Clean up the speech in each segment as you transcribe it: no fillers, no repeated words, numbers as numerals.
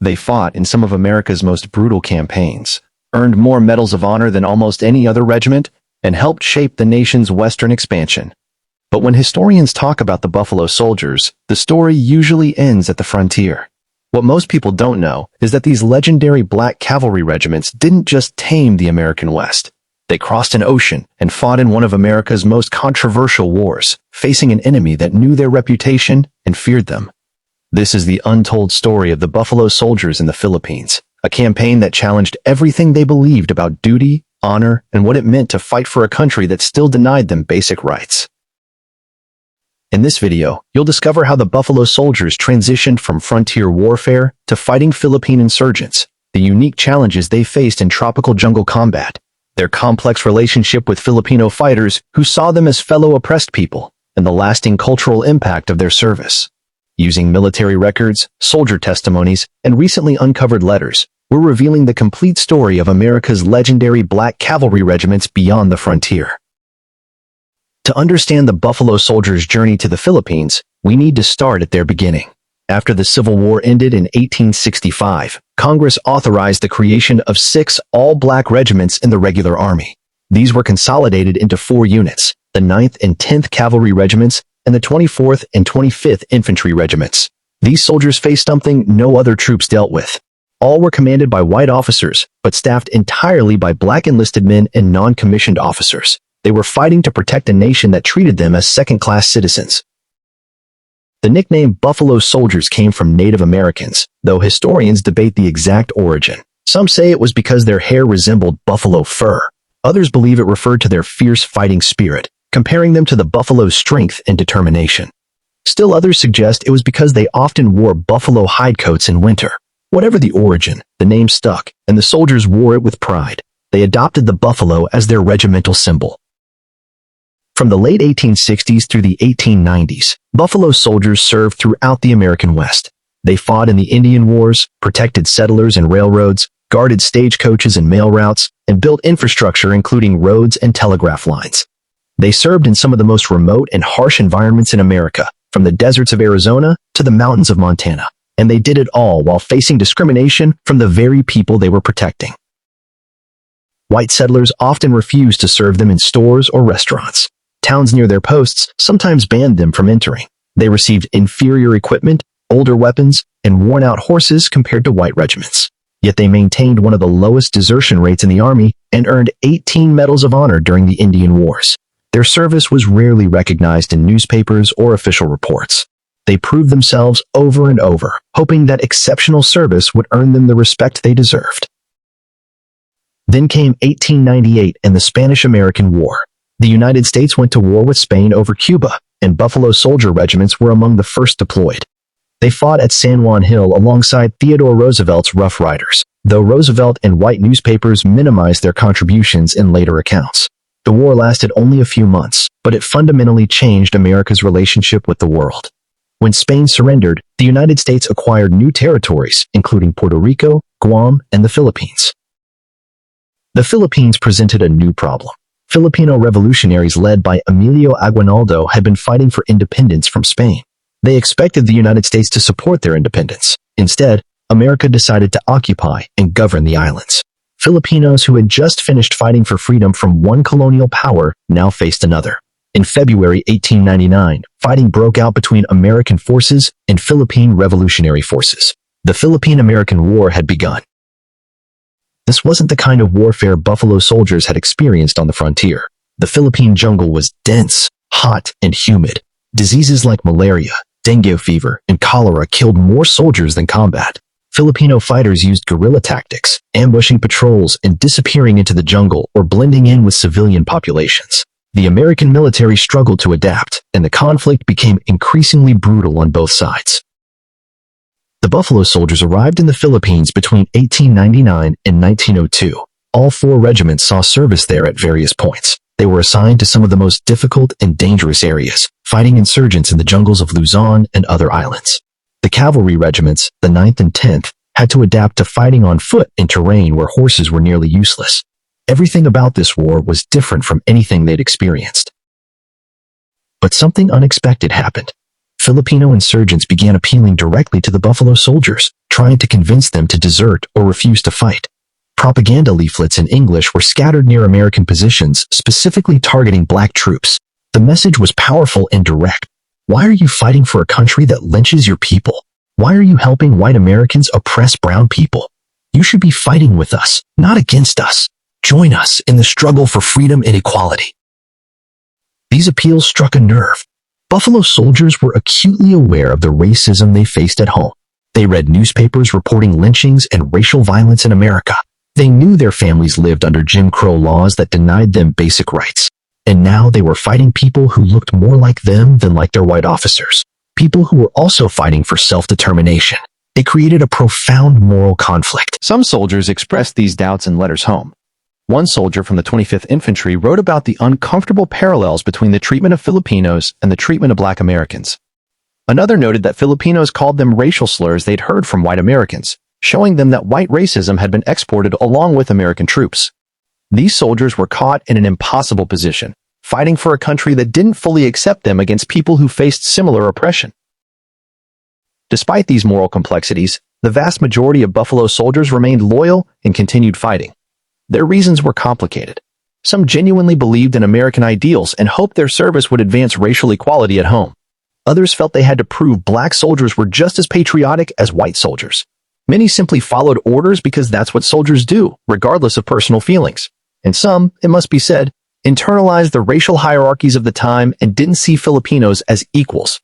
They fought in some of America's most brutal campaigns, earned more medals of honor than almost any other regiment, and helped shape the nation's western expansion. But when historians talk about the Buffalo Soldiers, the story usually ends at the frontier. What most people don't know is that these legendary black cavalry regiments didn't just tame the American West. They crossed an ocean and fought in one of America's most controversial wars, facing an enemy that knew their reputation and feared them. This is the untold story of the Buffalo Soldiers in the Philippines, a campaign that challenged everything they believed about duty, honor, and what it meant to fight for a country that still denied them basic rights. In this video, you'll discover how the Buffalo Soldiers transitioned from frontier warfare to fighting Philippine insurgents, the unique challenges they faced in tropical jungle combat, their complex relationship with Filipino fighters who saw them as fellow oppressed people, and the lasting cultural impact of their service. Using military records, soldier testimonies, and recently uncovered letters, we're revealing the complete story of America's legendary black cavalry regiments beyond the frontier. To understand the Buffalo Soldiers' journey to the Philippines, we need to start at their beginning. After the Civil War ended in 1865, Congress authorized the creation of 6 all-black regiments in the regular army. These were consolidated into 4 units, the 9th and 10th Cavalry Regiments and the 24th and 25th Infantry Regiments. These soldiers faced something no other troops dealt with. All were commanded by white officers, but staffed entirely by black enlisted men and non-commissioned officers. They were fighting to protect a nation that treated them as second-class citizens. The nickname Buffalo Soldiers came from Native Americans, though historians debate the exact origin. Some say it was because their hair resembled buffalo fur. Others believe it referred to their fierce fighting spirit, comparing them to the buffalo's strength and determination. Still others suggest it was because they often wore buffalo hide coats in winter. Whatever the origin, the name stuck, and the soldiers wore it with pride. They adopted the buffalo as their regimental symbol. From the late 1860s through the 1890s, Buffalo Soldiers served throughout the American West. They fought in the Indian Wars, protected settlers and railroads, guarded stagecoaches and mail routes, and built infrastructure including roads and telegraph lines. They served in some of the most remote and harsh environments in America, from the deserts of Arizona to the mountains of Montana, and they did it all while facing discrimination from the very people they were protecting. White settlers often refused to serve them in stores or restaurants. Towns near their posts sometimes banned them from entering. They received inferior equipment, older weapons, and worn-out horses compared to white regiments. Yet they maintained one of the lowest desertion rates in the Army and earned 18 medals of honor during the Indian Wars. Their service was rarely recognized in newspapers or official reports. They proved themselves over and over, hoping that exceptional service would earn them the respect they deserved. Then came 1898 and the Spanish-American War. The United States went to war with Spain over Cuba, and Buffalo Soldier regiments were among the first deployed. They fought at San Juan Hill alongside Theodore Roosevelt's Rough Riders, though Roosevelt and white newspapers minimized their contributions in later accounts. The war lasted only a few months, but it fundamentally changed America's relationship with the world. When Spain surrendered, the United States acquired new territories, including Puerto Rico, Guam, and the Philippines. The Philippines presented a new problem. Filipino revolutionaries led by Emilio Aguinaldo had been fighting for independence from Spain. They expected the United States to support their independence. Instead, America decided to occupy and govern the islands. Filipinos who had just finished fighting for freedom from one colonial power now faced another. In February 1899, fighting broke out between American forces and Philippine revolutionary forces. The Philippine-American War had begun. This wasn't the kind of warfare Buffalo Soldiers had experienced on the frontier. The Philippine jungle was dense, hot, and humid. Diseases like malaria, dengue fever, and cholera killed more soldiers than combat. Filipino fighters used guerrilla tactics, ambushing patrols and disappearing into the jungle or blending in with civilian populations. The American military struggled to adapt, and the conflict became increasingly brutal on both sides. The Buffalo Soldiers arrived in the Philippines between 1899 and 1902. All 4 regiments saw service there at various points. They were assigned to some of the most difficult and dangerous areas, fighting insurgents in the jungles of Luzon and other islands. The cavalry regiments, the 9th and 10th, had to adapt to fighting on foot in terrain where horses were nearly useless. Everything about this war was different from anything they'd experienced. But something unexpected happened. Filipino insurgents began appealing directly to the Buffalo Soldiers, trying to convince them to desert or refuse to fight. Propaganda leaflets in English were scattered near American positions, specifically targeting black troops. The message was powerful and direct. Why are you fighting for a country that lynches your people? Why are you helping white Americans oppress brown people? You should be fighting with us, not against us. Join us in the struggle for freedom and equality. These appeals struck a nerve. Buffalo soldiers were acutely aware of the racism they faced at home. They read newspapers reporting lynchings and racial violence in America. They knew their families lived under Jim Crow laws that denied them basic rights. And now they were fighting people who looked more like them than like their white officers. People who were also fighting for self-determination. It created a profound moral conflict. Some soldiers expressed these doubts in letters home. One soldier from the 25th Infantry wrote about the uncomfortable parallels between the treatment of Filipinos and the treatment of black Americans. Another noted that Filipinos called them racial slurs they'd heard from white Americans, showing them that white racism had been exported along with American troops. These soldiers were caught in an impossible position, fighting for a country that didn't fully accept them against people who faced similar oppression. Despite these moral complexities, the vast majority of Buffalo soldiers remained loyal and continued fighting. Their reasons were complicated. Some genuinely believed in American ideals and hoped their service would advance racial equality at home. Others felt they had to prove black soldiers were just as patriotic as white soldiers. Many simply followed orders because that's what soldiers do, regardless of personal feelings. And some, it must be said, internalized the racial hierarchies of the time and didn't see Filipinos as equals.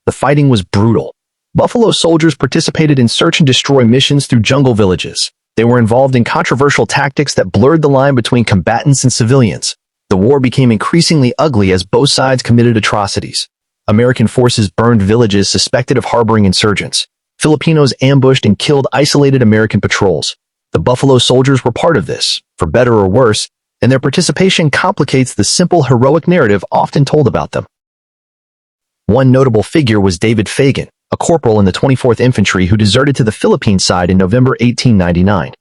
The fighting was brutal. Buffalo soldiers participated in search and destroy missions through jungle villages. They were involved in controversial tactics that blurred the line between combatants and civilians. The war became increasingly ugly as both sides committed atrocities. American forces burned villages suspected of harboring insurgents. Filipinos ambushed and killed isolated American patrols. The Buffalo soldiers were part of this, for better or worse, and their participation complicates the simple heroic narrative often told about them. One notable figure was David Fagen, a corporal in the 24th Infantry who deserted to the Philippine side in November 1899.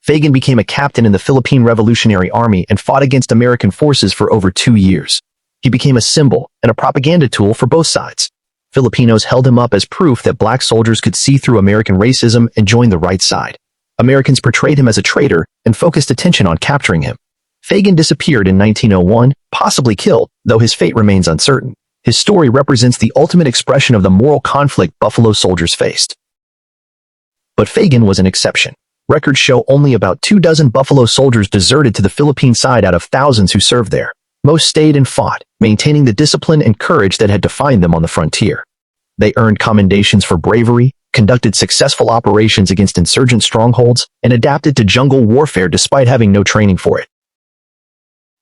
Fagen became a captain in the Philippine Revolutionary Army and fought against American forces for over 2 years. He became a symbol and a propaganda tool for both sides. Filipinos held him up as proof that black soldiers could see through American racism and join the right side. Americans portrayed him as a traitor and focused attention on capturing him. Fagen disappeared in 1901, possibly killed, though his fate remains uncertain. His story represents the ultimate expression of the moral conflict Buffalo soldiers faced. But Fagen was an exception. Records show only about 24 Buffalo soldiers deserted to the Philippine side out of thousands who served there. Most stayed and fought, maintaining the discipline and courage that had defined them on the frontier. They earned commendations for bravery, conducted successful operations against insurgent strongholds, and adapted to jungle warfare despite having no training for it.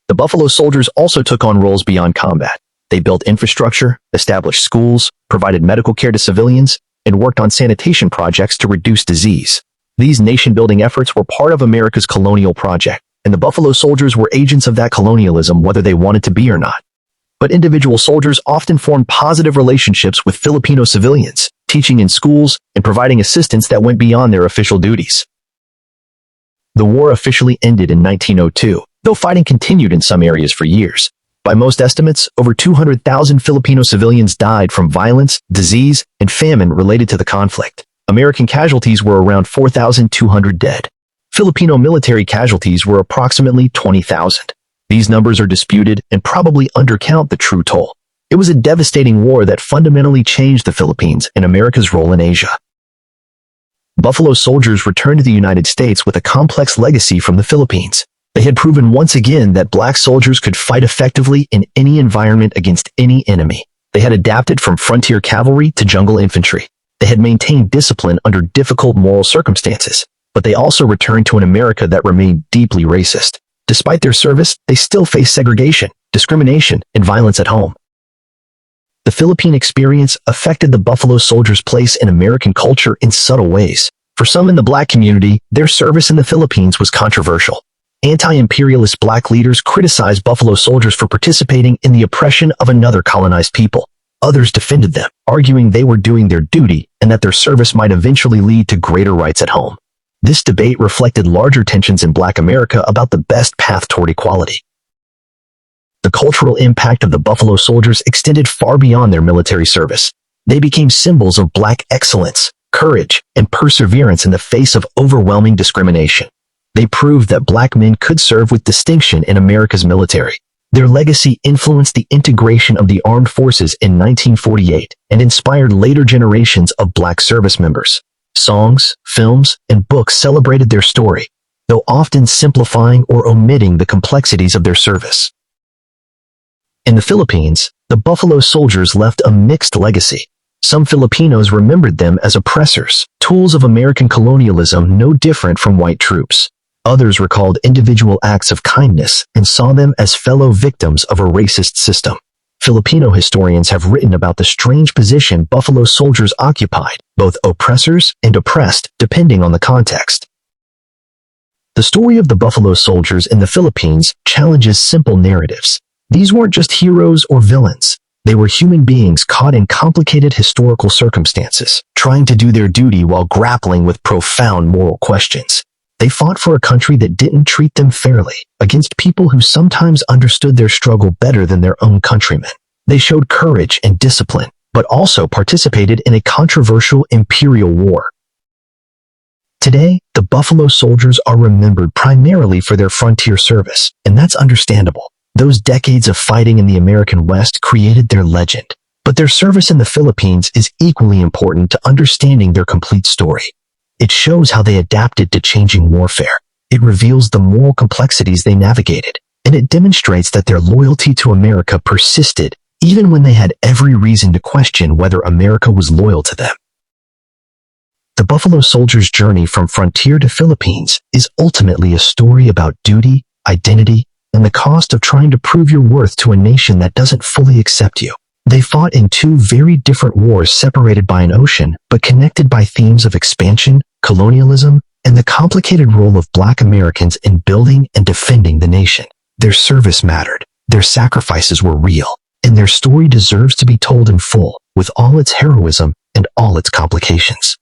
The Buffalo soldiers also took on roles beyond combat. They built infrastructure, established schools, provided medical care to civilians, and worked on sanitation projects to reduce disease. These nation-building efforts were part of America's colonial project, and the Buffalo soldiers were agents of that colonialism whether they wanted to be or not. But individual soldiers often formed positive relationships with Filipino civilians, teaching in schools and providing assistance that went beyond their official duties. The war officially ended in 1902, though fighting continued in some areas for years. By most estimates, over 200,000 Filipino civilians died from violence, disease, and famine related to the conflict. American casualties were around 4,200 dead. Filipino military casualties were approximately 20,000. These numbers are disputed and probably undercount the true toll. It was a devastating war that fundamentally changed the Philippines and America's role in Asia. Buffalo soldiers returned to the United States with a complex legacy from the Philippines. They had proven once again that black soldiers could fight effectively in any environment against any enemy. They had adapted from frontier cavalry to jungle infantry. They had maintained discipline under difficult moral circumstances, but they also returned to an America that remained deeply racist. Despite their service, they still faced segregation, discrimination, and violence at home. The Philippine experience affected the Buffalo soldiers' place in American culture in subtle ways. For some in the black community, their service in the Philippines was controversial. Anti-imperialist black leaders criticized Buffalo soldiers for participating in the oppression of another colonized people. Others defended them, arguing they were doing their duty and that their service might eventually lead to greater rights at home. This debate reflected larger tensions in Black America about the best path toward equality. The cultural impact of the Buffalo soldiers extended far beyond their military service. They became symbols of Black excellence, courage, and perseverance in the face of overwhelming discrimination. They proved that black men could serve with distinction in America's military. Their legacy influenced the integration of the armed forces in 1948 and inspired later generations of black service members. Songs, films, and books celebrated their story, though often simplifying or omitting the complexities of their service. In the Philippines, the Buffalo Soldiers left a mixed legacy. Some Filipinos remembered them as oppressors, tools of American colonialism no different from white troops. Others recalled individual acts of kindness and saw them as fellow victims of a racist system. Filipino historians have written about the strange position Buffalo Soldiers occupied, both oppressors and oppressed, depending on the context. The story of the Buffalo Soldiers in the Philippines challenges simple narratives. These weren't just heroes or villains. They were human beings caught in complicated historical circumstances, trying to do their duty while grappling with profound moral questions. They fought for a country that didn't treat them fairly, against people who sometimes understood their struggle better than their own countrymen. They showed courage and discipline, but also participated in a controversial imperial war. Today, the Buffalo Soldiers are remembered primarily for their frontier service, and that's understandable. Those decades of fighting in the American West created their legend, but their service in the Philippines is equally important to understanding their complete story. It shows how they adapted to changing warfare. It reveals the moral complexities they navigated, and it demonstrates that their loyalty to America persisted even when they had every reason to question whether America was loyal to them. The Buffalo Soldiers' journey from frontier to Philippines is ultimately a story about duty, identity, and the cost of trying to prove your worth to a nation that doesn't fully accept you. They fought in two very different wars separated by an ocean, but connected by themes of expansion, colonialism, and the complicated role of Black Americans in building and defending the nation. Their service mattered, their sacrifices were real, and their story deserves to be told in full, with all its heroism and all its complications.